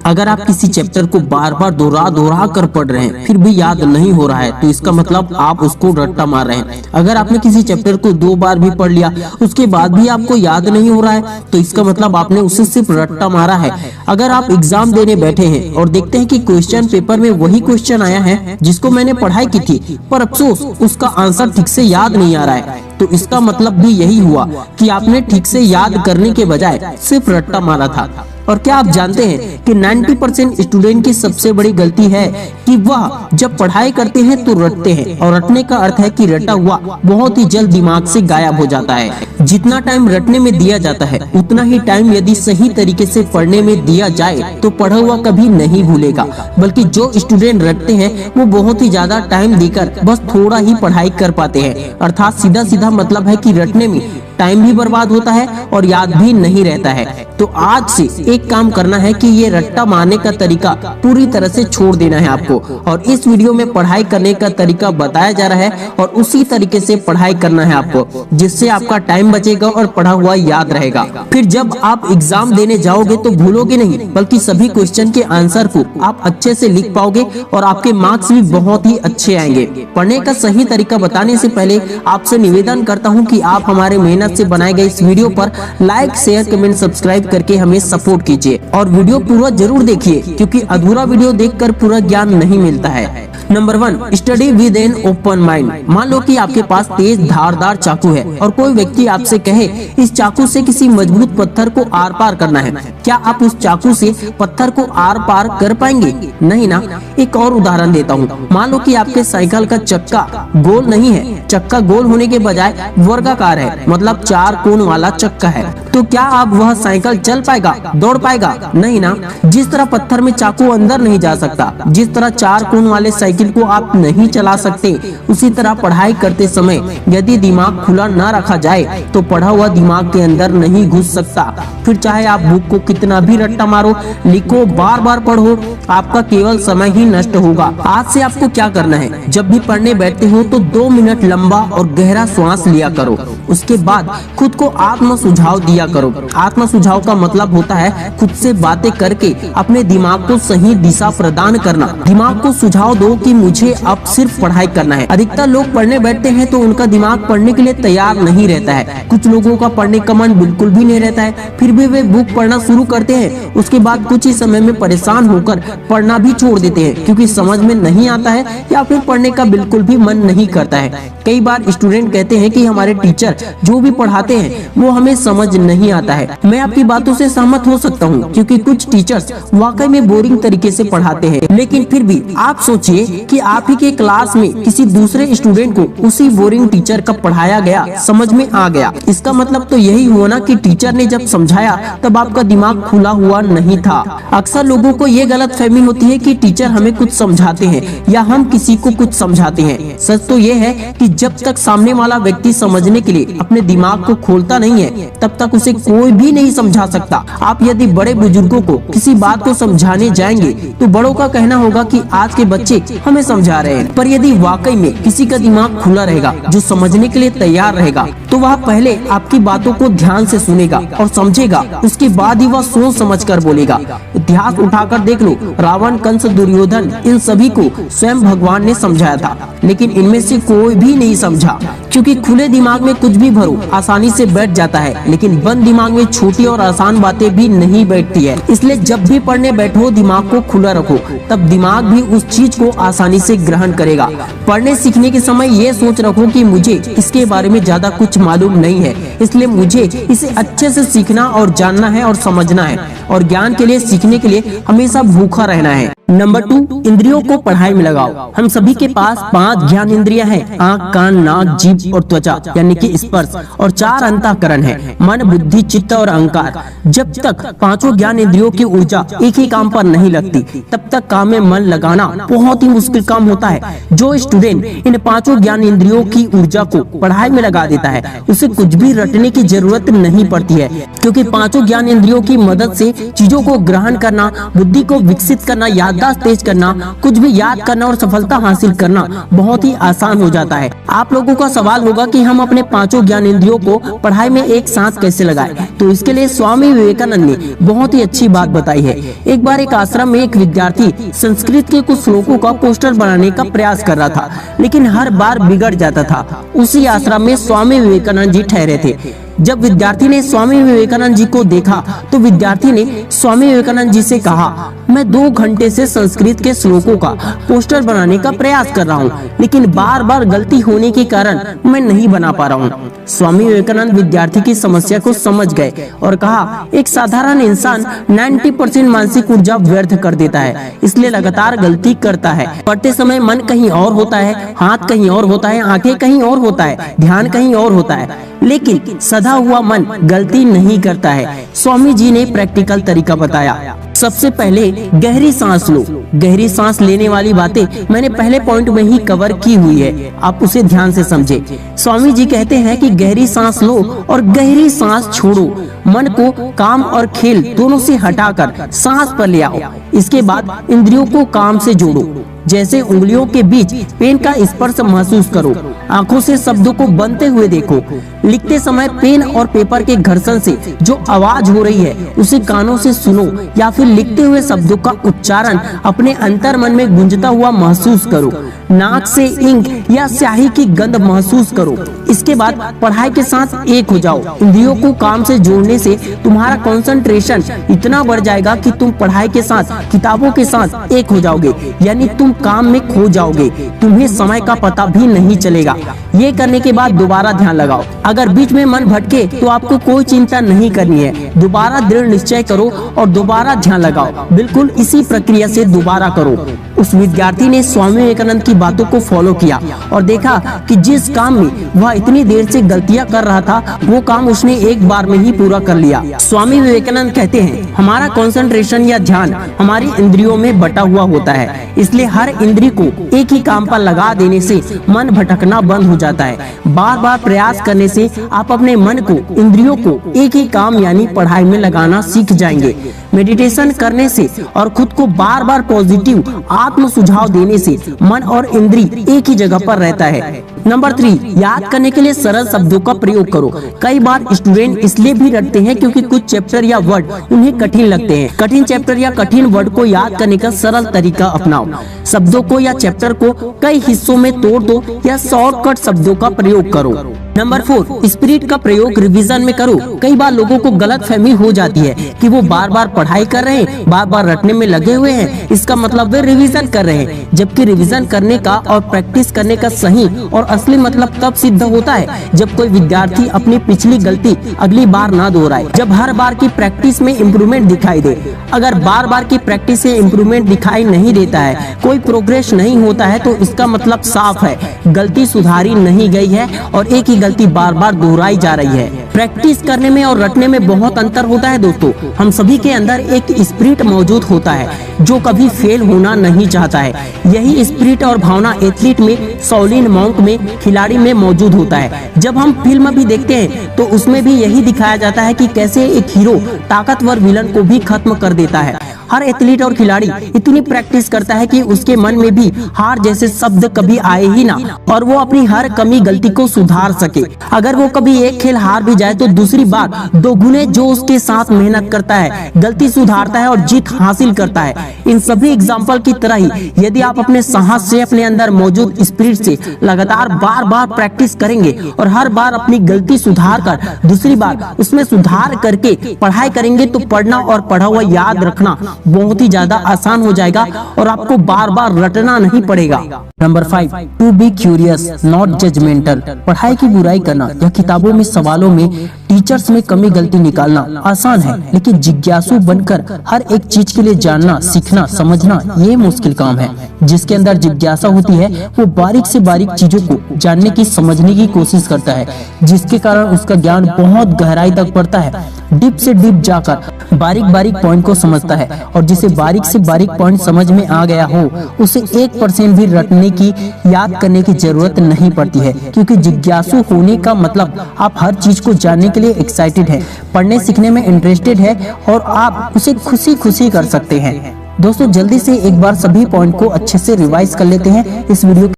अगर आप किसी चैप्टर को बार बार दोहरा कर पढ़ रहे हैं फिर भी याद नहीं हो रहा है तो इसका मतलब आप उसको रट्टा मार रहे हैं। अगर आपने किसी चैप्टर को 2 बार भी पढ़ लिया उसके बाद भी आपको याद नहीं हो रहा है तो इसका मतलब आपने उसे सिर्फ रट्टा मारा है। अगर आप एग्जाम देने बैठे हैं और देखते हैं कि क्वेश्चन पेपर में वही क्वेश्चन आया है जिसको मैंने पढ़ाई की थी पर अफसोस उसका आंसर ठीक से याद नहीं आ रहा है तो इसका मतलब भी यही हुआ कि आपने ठीक से याद करने के बजाय सिर्फ रट्टा मारा था। और क्या आप जानते हैं कि 90% स्टूडेंट की सबसे बड़ी गलती है कि वह जब पढ़ाई करते हैं तो रटते हैं और रटने का अर्थ है कि रटा हुआ बहुत ही जल्द दिमाग से गायब हो जाता है। जितना टाइम रटने में दिया जाता है उतना ही टाइम यदि सही तरीके से पढ़ने में दिया जाए तो पढ़ा हुआ कभी नहीं भूलेगा, बल्कि जो स्टूडेंट रटते हैं वो बहुत ही ज्यादा टाइम देकर बस थोड़ा ही पढ़ाई कर पाते हैं। अर्थात सीधा सीधा मतलब है कि रटने में टाइम भी बर्बाद होता है और याद भी नहीं रहता है। तो आज से एक काम करना है कि ये रट्टा मारने का तरीका पूरी तरह से छोड़ देना है आपको और इस वीडियो में पढ़ाई करने का तरीका बताया जा रहा है और उसी तरीके से पढ़ाई करना है आपको, जिससे आपका टाइम बचेगा और पढ़ा हुआ याद रहेगा। फिर जब आप एग्जाम देने जाओगे तो भूलोगे नहीं बल्कि सभी क्वेश्चन के आंसर को आप अच्छे से लिख पाओगे और आपके मार्क्स भी बहुत ही अच्छे आएंगे। पढ़ने का सही तरीका बताने से पहले आपसे निवेदन करता हूँ कि आप हमारे मेहनत से बनाए गए इस वीडियो पर लाइक शेयर कमेंट सब्सक्राइब करके हमें सपोर्ट कीजिए और वीडियो पूरा जरूर देखिए क्योंकि अधूरा वीडियो देखकर पूरा ज्ञान नहीं मिलता है। Number 1, study with an open mind. मान लो कि आपके पास तेज धारदार चाकू है और कोई व्यक्ति आपसे कहे इस चाकू से किसी मजबूत पत्थर को आर पार करना है, क्या आप उस चाकू से पत्थर को आर पार कर पाएंगे? नहीं ना। एक और उदाहरण देता हूँ। मान लो कि आपके साइकिल का चक्का गोल नहीं है, चक्का गोल होने के बजाय वर्गाकार है, मतलब 4 कोण वाला चक्का है, तो क्या आप वह साइकिल चल पाएगा, दौड़ पाएगा? नहीं ना। जिस तरह पत्थर में चाकू अंदर नहीं जा सकता, जिस तरह 4 कोण वाले साइकिल को आप नहीं चला सकते, उसी तरह पढ़ाई करते समय यदि दिमाग खुला न रखा जाए तो पढ़ा हुआ दिमाग के अंदर नहीं घुस सकता। फिर चाहे आप बुक को कितना भी रट्टा मारो, लिखो, बार बार पढ़ो, आपका केवल समय ही नष्ट होगा। आज से आपको क्या करना है, जब भी पढ़ने बैठते हो तो 2 मिनट लंबा और गहरा श्वास लिया करो। उसके बाद खुद को आत्म सुझाव दिया करो। आत्म सुझाव का मतलब होता है खुद से बातें करके अपने दिमाग को सही दिशा प्रदान करना। दिमाग को सुझाव दो कि मुझे अब सिर्फ पढ़ाई करना है। अधिकतर लोग पढ़ने बैठते हैं तो उनका दिमाग पढ़ने के लिए तैयार नहीं रहता है। कुछ लोगों का पढ़ने का मन बिल्कुल भी नहीं रहता है, फिर भी वे बुक पढ़ना शुरू करते हैं। उसके बाद कुछ ही समय में परेशान होकर पढ़ना भी छोड़ देते हैं क्योंकि समझ में नहीं आता है या फिर पढ़ने का बिल्कुल भी मन नहीं करता है। कई बार स्टूडेंट कहते हैं कि हमारे टीचर जो भी पढ़ाते हैं वो हमें समझ नहीं आता है। मैं आपकी बातों से सहमत हो सकता हूँ क्योंकि कुछ टीचर्स वाकई में बोरिंग तरीके से पढ़ाते हैं, लेकिन फिर भी आप सोचिए कि आप ही के क्लास में किसी दूसरे स्टूडेंट को उसी बोरिंग टीचर का पढ़ाया गया समझ में आ गया। इसका मतलब तो यही हुआ ना कि टीचर ने जब समझाया तब आपका दिमाग खुला हुआ नहीं था। अक्सर लोगों को ये गलतफहमी होती है कि टीचर हमें कुछ समझाते हैं या हम किसी को कुछ समझाते हैं। सच तो ये है कि जब तक सामने वाला व्यक्ति समझने के लिए अपने दिमाग को खोलता नहीं है तब तक उसे कोई भी नहीं समझा सकता। आप यदि बड़े बुजुर्गों को किसी बात को समझाने जाएंगे तो बड़ों का कहना होगा कि आज के बच्चे हमें समझा रहे हैं, पर यदि वाकई में किसी का दिमाग खुला रहेगा जो समझने के लिए तैयार रहेगा तो वह पहले आपकी बातों को ध्यान से सुनेगा और समझेगा, उसके बाद ही वह सोच समझकर बोलेगा। इतिहास उठाकर देख लो, रावण, कंस, दुर्योधन, इन सभी को स्वयं भगवान ने समझाया था, लेकिन इनमें से कोई भी नहीं समझा क्योंकि खुले दिमाग में कुछ भी भरो आसानी से बैठ जाता है, लेकिन बंद दिमाग में छोटी और आसान बातें भी नहीं बैठती है। इसलिए जब भी पढ़ने बैठो दिमाग को खुला रखो, तब दिमाग भी उस चीज को आसानी से ग्रहण करेगा। पढ़ने सीखने के समय ये सोच रखो कि मुझे इसके बारे में ज्यादा कुछ मालूम नहीं है, इसलिए मुझे इसे अच्छे से सीखना और जानना है और समझना है, और ज्ञान के लिए सीखने के लिए हमेशा भूखा रहना है। नंबर 2, इंद्रियों को पढ़ाई में लगाओ। हम सभी के पास 5 ज्ञान इंद्रियां हैं, आँख, कान, नाक, जीभ और त्वचा यानी कि स्पर्श, और 4 अंतःकरण हैं, मन, बुद्धि, चित्त और अहंकार। जब तक 5 ज्ञान इंद्रियों की ऊर्जा एक ही काम पर नहीं लगती तब तक काम में मन लगाना बहुत ही मुश्किल काम होता है। जो स्टूडेंट इन 5 ज्ञान इंद्रियों की ऊर्जा को पढ़ाई में लगा देता है उसे कुछ भी रटने की जरूरत नहीं पड़ती है, क्योंकि 5 ज्ञान इंद्रियों की मदद से चीजों को ग्रहण करना, बुद्धि को विकसित करना, याददाश्त तेज करना, कुछ भी याद करना और सफलता हासिल करना बहुत ही आसान हो जाता है। आप लोगों का सवाल सवाल होगा कि हम अपने पांचों ज्ञान इंद्रियों को पढ़ाई में एक साथ कैसे लगाएं। तो इसके लिए स्वामी विवेकानंद ने बहुत ही अच्छी बात बताई है। एक बार एक आश्रम में एक विद्यार्थी संस्कृत के कुछ श्लोकों का पोस्टर बनाने का प्रयास कर रहा था, लेकिन हर बार बिगड़ जाता था। उसी आश्रम में स्वामी विवेकानंद जी ठहरे थे। जब विद्यार्थी ने स्वामी विवेकानंद जी को देखा तो विद्यार्थी ने स्वामी विवेकानंद जी से कहा, मैं 2 घंटे से संस्कृत के श्लोकों का पोस्टर बनाने का प्रयास कर रहा हूँ, लेकिन बार बार गलती होने के कारण मैं नहीं बना पा रहा हूँ। स्वामी विवेकानंद विद्यार्थी की समस्या को समझ गए और कहा, एक साधारण इंसान 90% मानसिक ऊर्जा व्यर्थ कर देता है, इसलिए लगातार गलती करता है। पढ़ते समय मन कहीं और होता है, हाथ कहीं और होता है, आंखें कहीं और होता है, ध्यान कहीं और होता है, लेकिन सधा हुआ मन गलती नहीं करता है। स्वामी जी ने प्रैक्टिकल तरीका बताया। सबसे पहले गहरी सांस लो। गहरी सांस लेने वाली बातें मैंने पहले पॉइंट में ही कवर की हुई है, आप उसे ध्यान से समझे। स्वामी जी कहते हैं कि गहरी सांस लो और गहरी सांस छोड़ो। मन को काम और खेल दोनों से हटाकर सांस पर ले आओ। इसके बाद इंद्रियों को काम से जोड़ो, जैसे उंगलियों के बीच पेन का स्पर्श महसूस करो। आंखों से शब्दों को बनते हुए देखो। लिखते समय पेन और पेपर के घर्षण से जो आवाज हो रही है उसे कानों से सुनो, या फिर लिखते हुए शब्दों का उच्चारण अपने अंतर मन में गूंजता हुआ महसूस करो। नाक से इंक या स्याही की गंध महसूस करो। इसके बाद पढ़ाई के साथ एक हो जाओ। इंद्रियों को काम से जोड़ने से तुम्हारा कंसंट्रेशन इतना बढ़ जाएगा कि तुम पढ़ाई के साथ, किताबों के साथ एक हो जाओगे, यानी तुम काम में खो जाओगे। तुम्हें समय का पता भी नहीं चलेगा। ये करने के बाद दोबारा ध्यान लगाओ। अगर बीच में मन भटके तो आपको कोई चिंता नहीं करनी है। दोबारा दृढ़ निश्चय करो और दोबारा ध्यान लगाओ। बिल्कुल इसी प्रक्रिया से दोबारा करो। उस विद्यार्थी ने स्वामी विवेकानंद की बातों को फॉलो किया और देखा कि जिस काम में वह इतनी देर से गलतियां कर रहा था, वो काम उसने एक बार में ही पूरा कर लिया। स्वामी विवेकानंद कहते हैं, हमारा कंसंट्रेशन या ध्यान हमारी इंद्रियों में बटा हुआ होता है, इसलिए हर इंद्री को एक ही काम पर लगा देने से मन भटकना बंद हो जाता है। बार बार प्रयास करने से आप अपने मन को, इंद्रियों को एक ही काम यानी पढ़ाई में लगाना सीख जाएंगे। मेडिटेशन करने से और खुद को बार बार पॉजिटिव आत्म सुझाव देने से मन और इंद्री एक ही जगह पर रहता है। नंबर 3, याद करने के लिए सरल शब्दों का प्रयोग करो। कई बार स्टूडेंट इसलिए भी रटते हैं क्योंकि कुछ चैप्टर या वर्ड उन्हें कठिन लगते हैं। कठिन चैप्टर या कठिन वर्ड को याद करने का सरल तरीका अपनाओ। शब्दों को या चैप्टर को कई हिस्सों में तोड़ दो या शॉर्टकट शब्दों का प्रयोग करो। नंबर 4, स्पिरिट का प्रयोग रिवीजन में करो। कई बार लोगों को गलतफहमी हो जाती है कि वो बार बार पढ़ाई कर रहे हैं, बार बार रटने में लगे हुए हैं, इसका मतलब वे रिवीजन कर रहे हैं। जबकि रिवीजन करने का और प्रैक्टिस करने का सही और असली मतलब तब सिद्ध होता है जब कोई विद्यार्थी अपनी पिछली गलती अगली बार ना दोहराए, जब हर बार की प्रैक्टिस में इम्प्रूवमेंट दिखाई दे। अगर बार बार की प्रैक्टिस से इम्प्रूवमेंट दिखाई नहीं देता है, कोई प्रोग्रेस नहीं होता है, तो इसका मतलब साफ है, गलती सुधारी नहीं गई है और एक ही गलती बार बार दोहराई जा रही है। प्रैक्टिस करने में और रटने में बहुत अंतर होता है दोस्तों। हम सभी के अंदर एक स्पिरिट मौजूद होता है जो कभी फेल होना नहीं चाहता है। यही स्पिरिट और भावना एथलीट में, शाओलिन मॉन्क में, खिलाड़ी में मौजूद होता है। जब हम फिल्म भी देखते हैं तो उसमें भी यही दिखाया जाता है कि कैसे एक हीरो ताकतवर विलन को भी खत्म कर देता है। हर एथलीट और खिलाड़ी इतनी प्रैक्टिस करता है कि उसके मन में भी हार जैसे शब्द कभी आए ही ना और वो अपनी हर कमी गलती को सुधार सके। अगर वो कभी एक खेल हार भी जाए तो दूसरी बार दोगुने जोश के साथ मेहनत करता है, गलती सुधारता है और जीत हासिल करता है। इन सभी एग्जाम्पल की तरह ही यदि आप अपने साहस से, अपने अंदर मौजूद स्पिरिट से लगातार बार बार प्रैक्टिस करेंगे और हर बार अपनी गलती सुधार कर दूसरी बार उसमें सुधार करके पढ़ाई करेंगे तो पढ़ना और पढ़ा हुआ याद रखना बहुत ही ज्यादा आसान हो जाएगा और आपको बार बार रटना नहीं पड़ेगा। Number 5, to be curious not judgemental. पढ़ाई की बुराई करना या किताबों में सवालों में टीचर्स में कमी गलती निकालना आसान है, लेकिन जिज्ञासु बनकर हर एक चीज के लिए जानना, सीखना, समझना ये मुश्किल काम है। जिसके अंदर जिज्ञासा होती है वो बारीक से बारीक चीजों को जानने की, समझने की कोशिश करता है, जिसके कारण उसका ज्ञान बहुत गहराई तक बढ़ता है। डीप से डीप जाकर बारीक बारीक पॉइंट को समझता है और जिसे बारीक से बारीक पॉइंट समझ में आ गया हो उसे 1% भी रटने की, याद करने की जरूरत नहीं पड़ती है, क्योंकि जिज्ञासु होने का मतलब आप हर चीज को जानने के लिए एक्साइटेड है, पढ़ने सीखने में इंटरेस्टेड है और आप उसे खुशी खुशी कर सकते हैं। दोस्तों जल्दी से एक बार सभी पॉइंट को अच्छे से रिवाइज कर लेते हैं। इस वीडियो